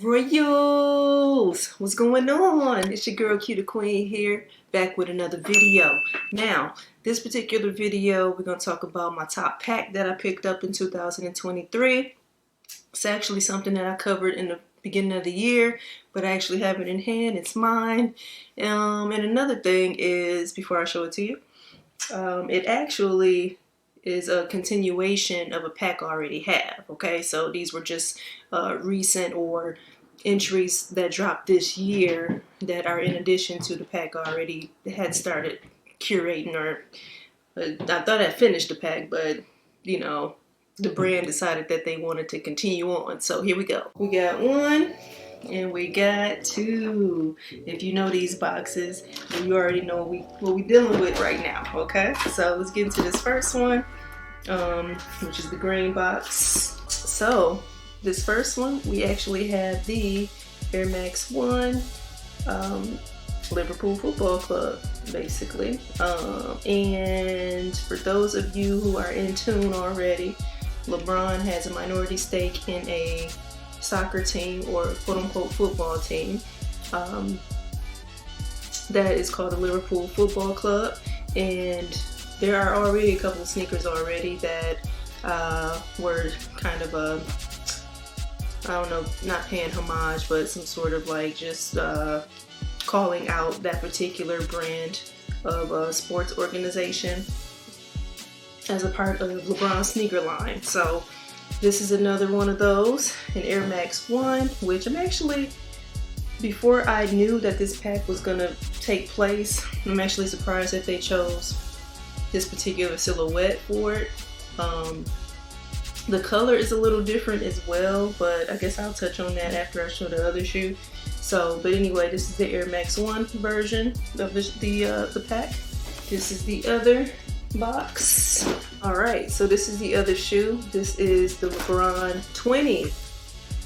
Royals, what's going on? It's your girl Cutie Queen here, back with another video. Now, this particular video, we're going to talk about my top pack that I picked up in 2023. It's actually something that I covered in the beginning of the year, but I actually have it in hand. It's mine. And another thing is, before I show it to you, it actually is a continuation of a pack I already have. Okay, so these were just recent or entries that dropped this year that are in addition to the pack I already had started curating, or I thought I finished the pack, but you know, the brand decided that they wanted to continue on. So here we go. We got one and we got two. If you know these boxes, then you already know what we dealing with right now. Okay, so let's get into this first one, which is the green box. So this first one, we actually have the Air Max 1 Liverpool Football Club, basically. And for those of you who are in tune already, LeBron has a minority stake in a soccer team, or quote-unquote football team, that is called the Liverpool Football Club. And there are already a couple of sneakers already that were kind of a, I don't know, not paying homage, but some sort of like just calling out that particular brand of a sports organization as a part of LeBron's sneaker line. So this is another one of those, an Air Max 1, which I'm actually, before I knew that this pack was gonna take place, I'm actually surprised that they chose this particular silhouette for it. The color is a little different as well, but I guess I'll touch on that after I show the other shoe. So, but anyway, this is the Air Max 1 version of the pack. This is the other box. Alright, so this is the other shoe. This is the LeBron 20,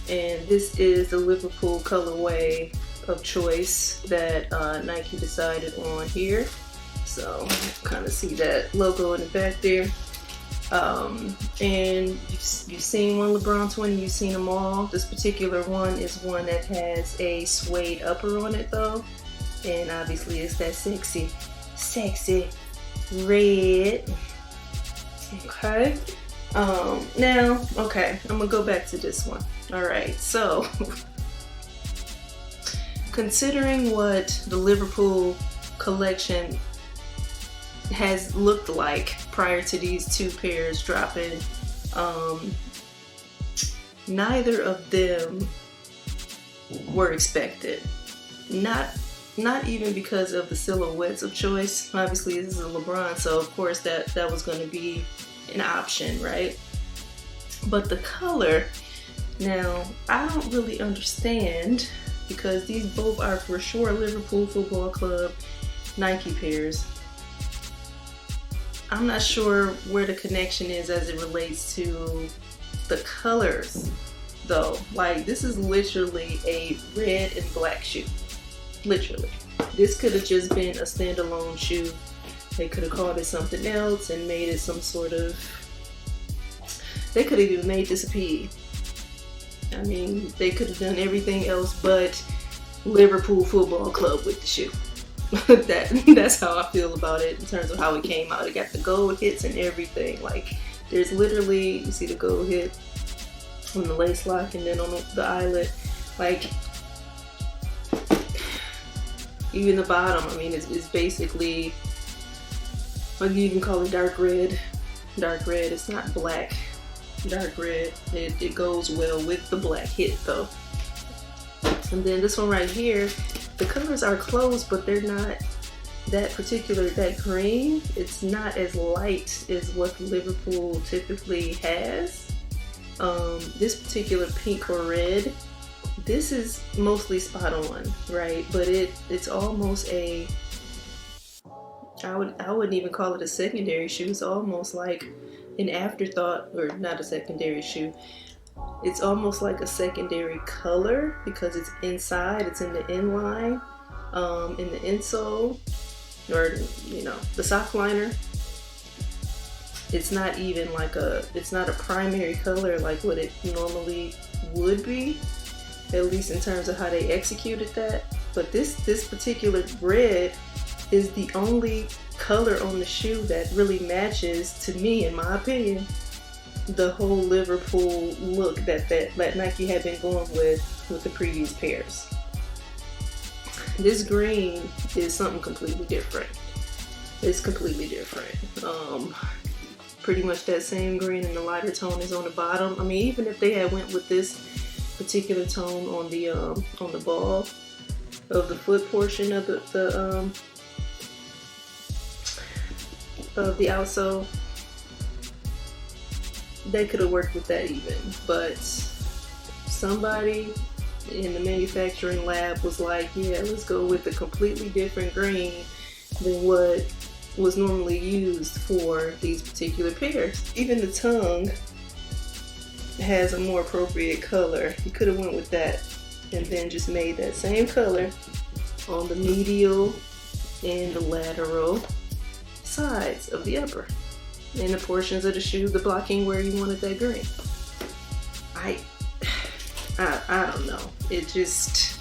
and this is the Liverpool colorway of choice that Nike decided on here. So kind of see that logo in the back there. And you've seen one LeBron 20, you've seen them all. This particular one is one that has a suede upper on it though, and obviously it's that sexy red. Okay. Now, okay, I'm gonna go back to this one. All right, so considering what the Liverpool collection has looked like prior to these two pairs dropping, neither of them were expected. Not even because of the silhouettes of choice. Obviously this is a LeBron, so of course that was going to be an option, right? But the color, now I don't really understand, because these both are for sure Liverpool Football Club Nike pairs. I'm not sure where the connection is as it relates to the colors though. Like, this is literally a red and black shoe. Literally. This could have just been a standalone shoe. They could have called it something else and made it some sort of, they could have even made this a PE. I mean, they could have done everything else but Liverpool Football Club with the shoe. That's how I feel about it in terms of how it came out. It got the gold hits and everything. Like, there's literally, you see the gold hit on the lace lock and then on the eyelet. Like, even the bottom, I mean, it's basically, like, you can call it dark red. Dark red, it's not black. Dark red, it goes well with the black hit though. And then this one right here, the colors are close, but they're not that green. It's not as light as what Liverpool typically has. This particular pink or red, this is mostly spot on, right? But it's almost a, I wouldn't even call it a secondary shoe. It's almost like an afterthought, or not a secondary shoe. It's almost like a secondary color because it's inside, it's in the inline, in the insole, or you know, the sock liner. It's not even like it's not a primary color like what it normally would be. at least in terms of how they executed that. But this particular red is the only color on the shoe that really matches, to me, in my opinion, the whole Liverpool look that Nike had been going with the previous pairs. This green is something completely different. It's completely different. Pretty much that same green and the lighter tone is on the bottom. I mean, even if they had went with this particular tone on the ball of the foot portion of the outsole, they could have worked with that even. But somebody in the manufacturing lab was like, yeah, let's go with a completely different green than what was normally used for these particular pairs. Even the tongue has a more appropriate color. You could have went with that and then just made that same color on the medial and the lateral sides of the upper and the portions of the shoe, the blocking where you wanted that green. I don't know. It just,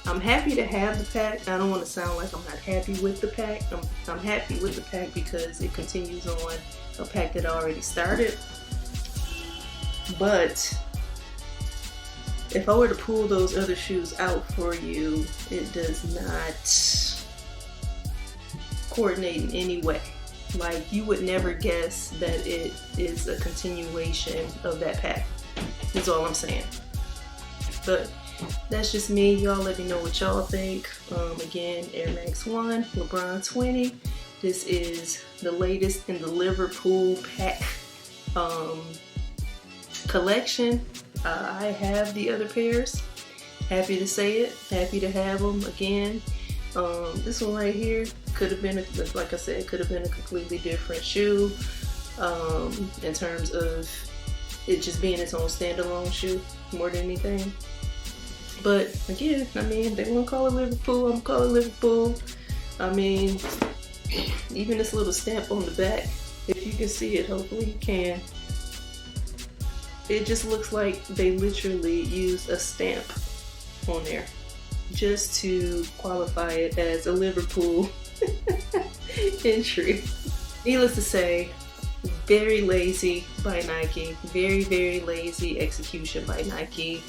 I'm happy to have the pack. I don't want to sound like I'm not happy with the pack. I'm happy with the pack because it continues on a pack that I already started. But if I were to pull those other shoes out for you, it does not coordinate in any way. Like, you would never guess that it is a continuation of that pack. That's all I'm saying. But that's just me. Y'all let me know what y'all think. Again, Air Max 1, LeBron 20. This is the latest in the Liverpool pack collection. I have the other pairs. Happy to say it. Happy to have them again. This one right here could have been, like I said, could have been a completely different shoe in terms of it just being its own standalone shoe more than anything. But again, I mean, they want to call it Liverpool, I'm calling it Liverpool. I mean, even this little stamp on the back, if you can see it, hopefully you can. It just looks like they literally used a stamp on there just to qualify it as a Liverpool entry. Needless to say, very lazy by Nike, very, very lazy execution by Nike.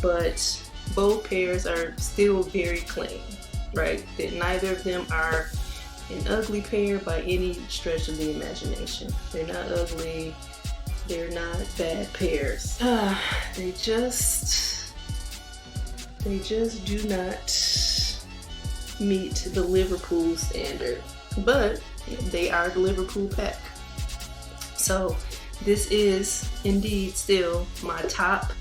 But both pairs are still very clean, right? That neither of them are an ugly pair by any stretch of the imagination. They're not ugly, they're not bad pairs. They just do not meet the Liverpool standard, but they are the Liverpool pack. So this is indeed still my top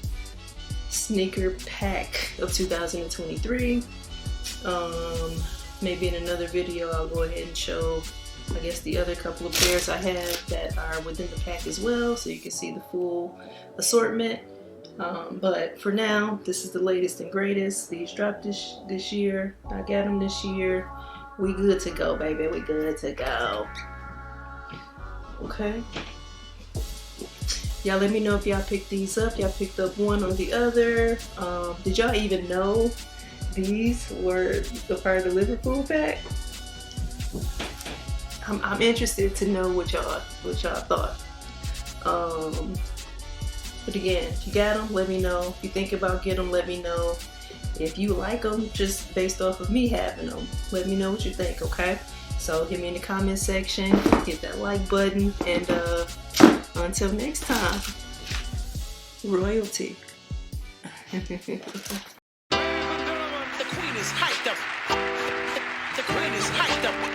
sneaker pack of 2023. Maybe in another video I'll go ahead and show, I guess, the other couple of pairs I have that are within the pack as well, so you can see the full assortment. But for now, this is the latest and greatest. These dropped this year. I got them this year. We good to go, baby. We good to go. Okay. Y'all let me know if y'all picked these up. Y'all picked up one or the other. Did y'all even know these were a part of the Liverpool pack? I'm interested to know what y'all thought. But again, if you got them, let me know. If you think about getting them, let me know. If you like them, just based off of me having them, let me know what you think, okay? So hit me in the comment section, hit that like button, and until next time, royalty. The queen is hyped up. The queen is hyped up.